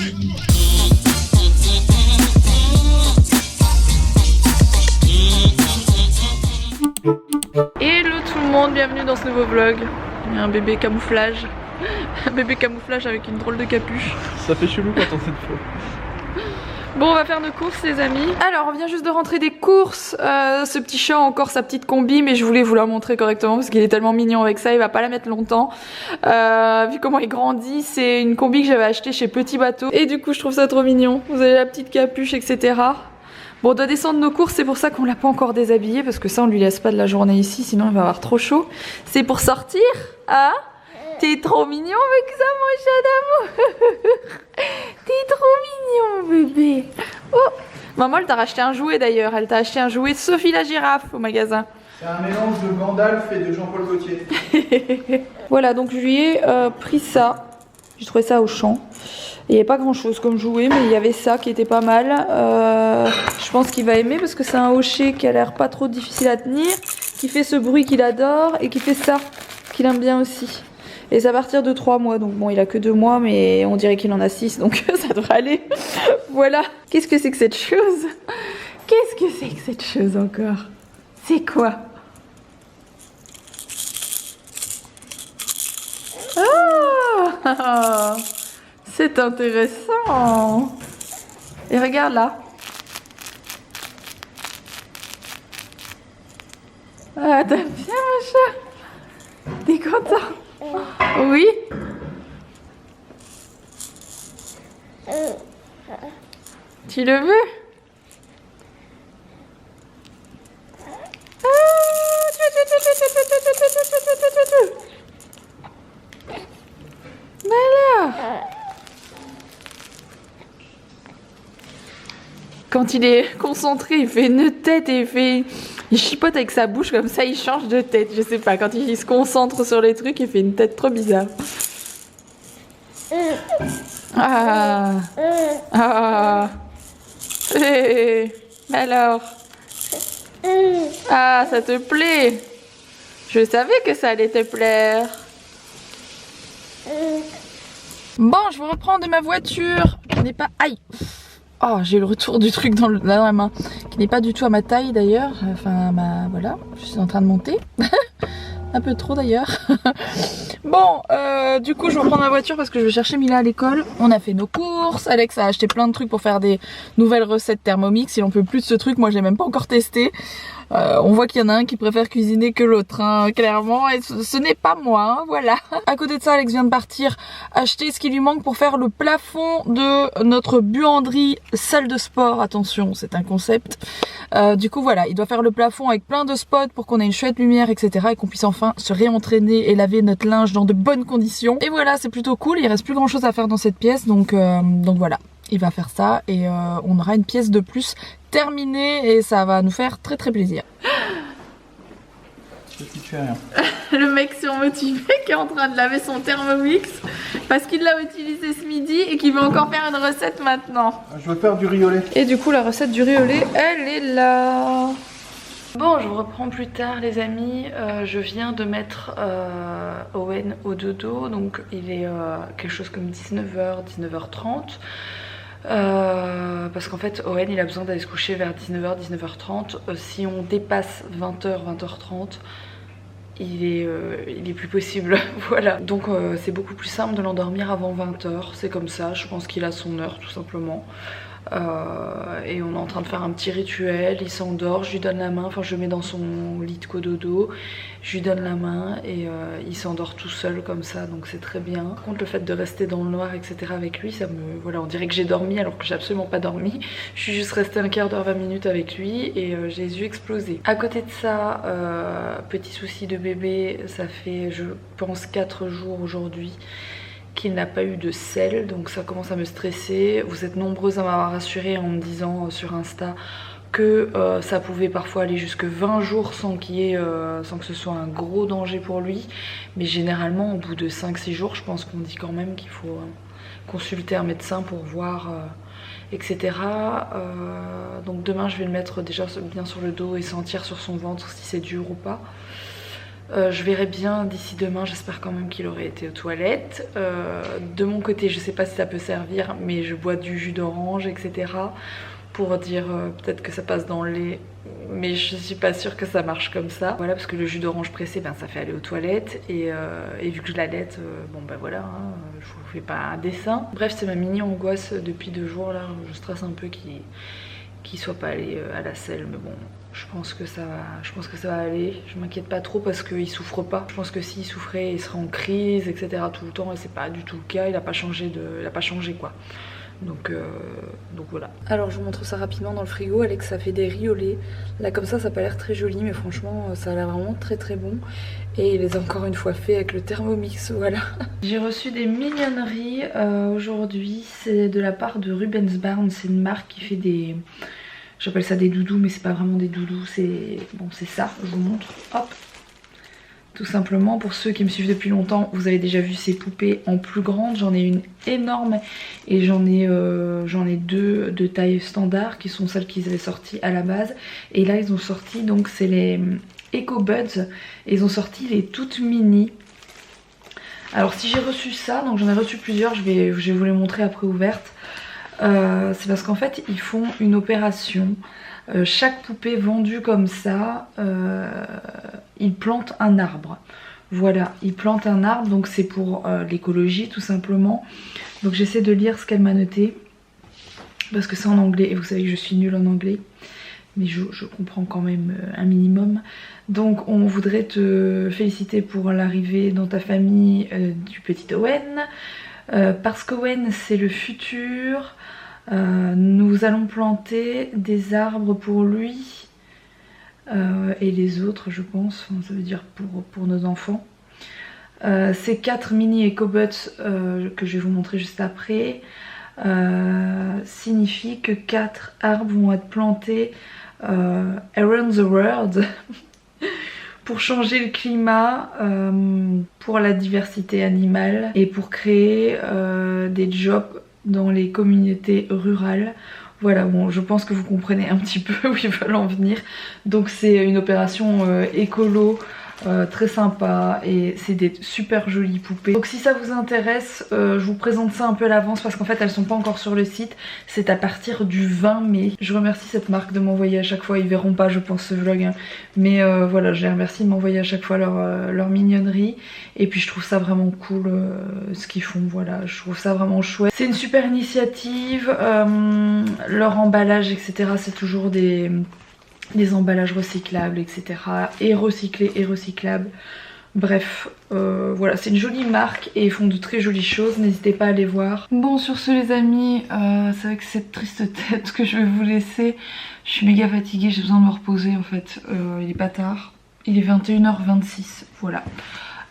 Hello tout le monde, bienvenue dans ce nouveau vlog. Il y a un bébé camouflage. Un bébé camouflage avec une drôle de capuche. Ça fait chelou quand on sait de faux. Bon, on va faire nos courses les amis. Alors on vient juste de rentrer des courses. Ce petit chat a encore sa petite combi, mais je voulais vous la montrer correctement parce qu'il est tellement mignon avec ça, il va pas la mettre longtemps. Vu comment il grandit, c'est une combi que j'avais achetée chez Petit Bateau. Et du coup je trouve ça trop mignon. Vous avez la petite capuche, etc. Bon, on doit descendre nos courses, c'est pour ça qu'on l'a pas encore déshabillé, parce que ça on lui laisse pas de la journée ici, sinon il va avoir trop chaud. C'est pour sortir, hein? T'es trop mignon avec ça mon chat d'amour. T'es trop mignon bébé. Oh, maman elle t'a racheté un jouet d'ailleurs, elle t'a acheté un jouet Sophie la girafe au magasin. C'est un mélange de Gandalf et de Jean-Paul Gaultier. Voilà, donc je lui ai pris ça, j'ai trouvé ça au champ. Il n'y avait pas grand chose comme jouet, mais il y avait ça qui était pas mal. Je pense qu'il va aimer parce que c'est un hocher qui a l'air pas trop difficile à tenir, qui fait ce bruit qu'il adore et qui fait ça qu'il aime bien aussi. Et c'est à partir de 3 mois, donc bon il a que 2 mois, mais on dirait qu'il en a 6, donc ça devrait aller. Voilà. Qu'est-ce que c'est que cette chose? Qu'est-ce que c'est que cette chose encore? C'est quoi? Ah, c'est intéressant. Et regarde là. Ah, t'aimes bien mon chat? T'es content? Oui. Tu le veux? Quand il est concentré, il fait une tête et il chipote avec sa bouche comme ça, il change de tête. Je sais pas, quand il se concentre sur les trucs, il fait une tête trop bizarre. Ah. Ah. Alors. Ah, ça te plaît? Je savais que ça allait te plaire. Bon, je vous reprends de ma voiture. Qui n'est pas... Aïe. Oh, j'ai le retour du truc dans la main. Qui n'est pas du tout à ma taille d'ailleurs. Enfin, voilà, je suis en train de monter. Un peu trop d'ailleurs. Bon, du coup je reprends ma voiture parce que je vais chercher Mila à l'école. On a fait nos courses, Alex a acheté plein de trucs pour faire des nouvelles recettes Thermomix. Il en peut plus de ce truc, moi je l'ai même pas encore testé. On voit qu'il y en a un qui préfère cuisiner que l'autre, hein, clairement, et ce n'est pas moi, hein, voilà. À côté de ça, Alex vient de partir acheter ce qui lui manque pour faire le plafond de notre buanderie salle de sport. Attention, c'est un concept. Du coup voilà, il doit faire le plafond avec plein de spots pour qu'on ait une chouette lumière, etc. et qu'on puisse enfin se réentraîner et laver notre linge dans de bonnes conditions. Et voilà, c'est plutôt cool, il reste plus grand chose à faire dans cette pièce, donc voilà. Il va faire ça et on aura une pièce de plus terminée et ça va nous faire très très plaisir. Tu fais rien. Le mec surmotivé qui est en train de laver son Thermomix parce qu'il l'a utilisé ce midi et qu'il veut encore faire une recette maintenant. Je veux faire du riz au lait. Et du coup la recette du riz au lait, elle est là. Bon, je vous reprends plus tard les amis. Je viens de mettre Owen au dodo, donc il est quelque chose comme 19h, 19h30. Parce qu'en fait Owen il a besoin d'aller se coucher vers 19h, 19h30. Si on dépasse 20h, 20h30, il est plus possible. Voilà, donc c'est beaucoup plus simple de l'endormir avant 20h. C'est comme ça, je pense qu'il a son heure tout simplement. Et on est en train de faire un petit rituel. Il s'endort, je lui donne la main, enfin je le mets dans son lit de cododo, je lui donne la main et il s'endort tout seul comme ça, donc c'est très bien. Par contre le fait de rester dans le noir etc avec lui, ça me... Voilà, on dirait que j'ai dormi alors que j'ai absolument pas dormi. Je suis juste restée un quart d'heure, 20 minutes avec lui et j'ai les yeux explosés. À côté de ça, petit souci de bébé, ça fait je pense 4 jours aujourd'hui qu'il n'a pas eu de selle, donc ça commence à me stresser. Vous êtes nombreuses à m'avoir rassurée en me disant sur Insta que ça pouvait parfois aller jusque 20 jours sans sans que ce soit un gros danger pour lui, mais généralement au bout de 5-6 jours je pense qu'on dit quand même qu'il faut consulter un médecin pour voir etc. Donc demain je vais le mettre déjà bien sur le dos et sentir sur son ventre si c'est dur ou pas. Je verrai bien d'ici demain, j'espère quand même qu'il aurait été aux toilettes. De mon côté, je sais pas si ça peut servir, mais je bois du jus d'orange, etc. Pour dire peut-être que ça passe dans le lait, mais je suis pas sûre que ça marche comme ça. Voilà, parce que le jus d'orange pressé, ben, ça fait aller aux toilettes. Et vu que je l'allaite, bon ben voilà, hein, je vous fais pas un dessin. Bref, c'est ma mini angoisse depuis 2 jours là. Je stresse un peu qu'il soit pas allé à la selle, mais bon. Je pense que ça va aller. Je m'inquiète pas trop parce qu'il souffre pas. Je pense que s'il souffrait, il serait en crise, etc. tout le temps. Et c'est pas du tout le cas. Il a pas changé quoi. Donc voilà. Alors je vous montre ça rapidement dans le frigo. Alex, ça fait des riz au lait. Là comme ça a pas l'air très joli, mais franchement ça a l'air vraiment très très bon. Et il les a encore une fois fait avec le Thermomix, voilà. J'ai reçu des mignonneries aujourd'hui. C'est de la part de Rubens Barn. C'est une marque qui fait des... J'appelle ça des doudous, mais c'est pas vraiment des doudous. C'est ça, je vous montre. Hop. Tout simplement, pour ceux qui me suivent depuis longtemps, vous avez déjà vu ces poupées en plus grande. J'en ai une énorme et j'en ai 2 de taille standard qui sont celles qu'ils avaient sorties à la base. Et là ils ont sorti, donc c'est les Eco Buds. Et ils ont sorti les toutes mini. Alors si j'ai reçu ça, donc j'en ai reçu plusieurs, je vais vous les montrer après ouvertes. C'est parce qu'en fait ils font une opération. Chaque poupée vendue comme ça, ils plantent un arbre. Voilà, ils plantent un arbre, donc c'est pour l'écologie tout simplement. Donc j'essaie de lire ce qu'elle m'a noté, parce que c'est en anglais, et vous savez que je suis nulle en anglais, mais je comprends quand même un minimum. Donc on voudrait te féliciter pour l'arrivée dans ta famille du petit Owen, parce qu'Owen c'est le futur. Nous allons planter des arbres pour lui et les autres, je pense, enfin, ça veut dire pour nos enfants. Ces 4 mini EcoBuds que je vais vous montrer juste après signifie que 4 arbres vont être plantés around the world pour changer le climat, pour la diversité animale et pour créer des jobs dans les communautés rurales. Voilà, bon, je pense que vous comprenez un petit peu où ils veulent en venir. Donc c'est une opération écolo, très sympa, et c'est des super jolies poupées. Donc si ça vous intéresse, je vous présente ça un peu à l'avance parce qu'en fait elles sont pas encore sur le site. C'est à partir du 20 mai. Je remercie cette marque de m'envoyer à chaque fois, ils verront pas je pense ce vlog, hein. Mais voilà, je les remercie de m'envoyer à chaque fois leur mignonnerie. Et puis je trouve ça vraiment cool ce qu'ils font, voilà, je trouve ça vraiment chouette. C'est une super initiative, leur emballage etc, c'est toujours des emballages recyclables etc, et recyclés et recyclables. Bref, voilà, c'est une jolie marque et ils font de très jolies choses, n'hésitez pas à les voir. Bon, sur ce les amis, c'est avec cette triste tête que je vais vous laisser. Je suis méga fatiguée, j'ai besoin de me reposer en fait, il est pas tard, il est 21h26, voilà.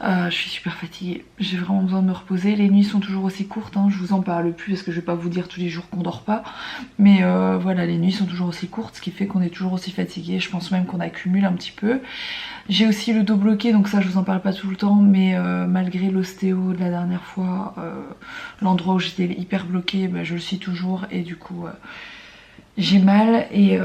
Je suis super fatiguée, j'ai vraiment besoin de me reposer. Les nuits sont toujours aussi courtes, hein. Je vous en parle plus parce que je vais pas vous dire tous les jours qu'on dort pas. Mais voilà, les nuits sont toujours aussi courtes, ce qui fait qu'on est toujours aussi fatigué. Je pense même qu'on accumule un petit peu. J'ai aussi le dos bloqué, donc ça je vous en parle pas tout le temps. Mais malgré l'ostéo de la dernière fois, l'endroit où j'étais hyper bloquée, bah, je le suis toujours. Et du coup... j'ai mal et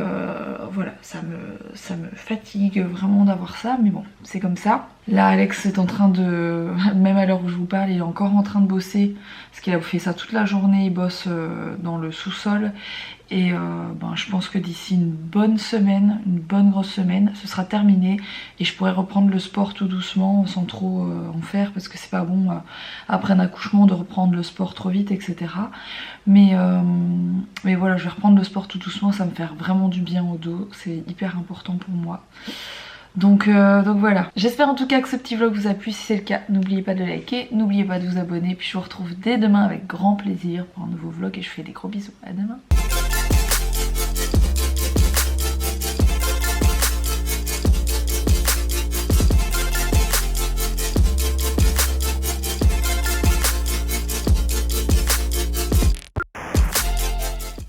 voilà, ça me fatigue vraiment d'avoir ça, mais bon, c'est comme ça. Là, Alex est en train de, même à l'heure où je vous parle, il est encore en train de bosser, parce qu'il a fait ça toute la journée, il bosse dans le sous-sol. Et je pense que d'ici une bonne semaine, une bonne grosse semaine, ce sera terminé et je pourrai reprendre le sport tout doucement sans trop en faire parce que c'est pas bon après un accouchement de reprendre le sport trop vite etc. Mais voilà, je vais reprendre le sport tout doucement, ça me fait vraiment du bien au dos, c'est hyper important pour moi. Donc voilà, j'espère en tout cas que ce petit vlog vous a plu. Si c'est le cas, n'oubliez pas de liker, n'oubliez pas de vous abonner, puis je vous retrouve dès demain avec grand plaisir pour un nouveau vlog et je vous fais des gros bisous, à demain.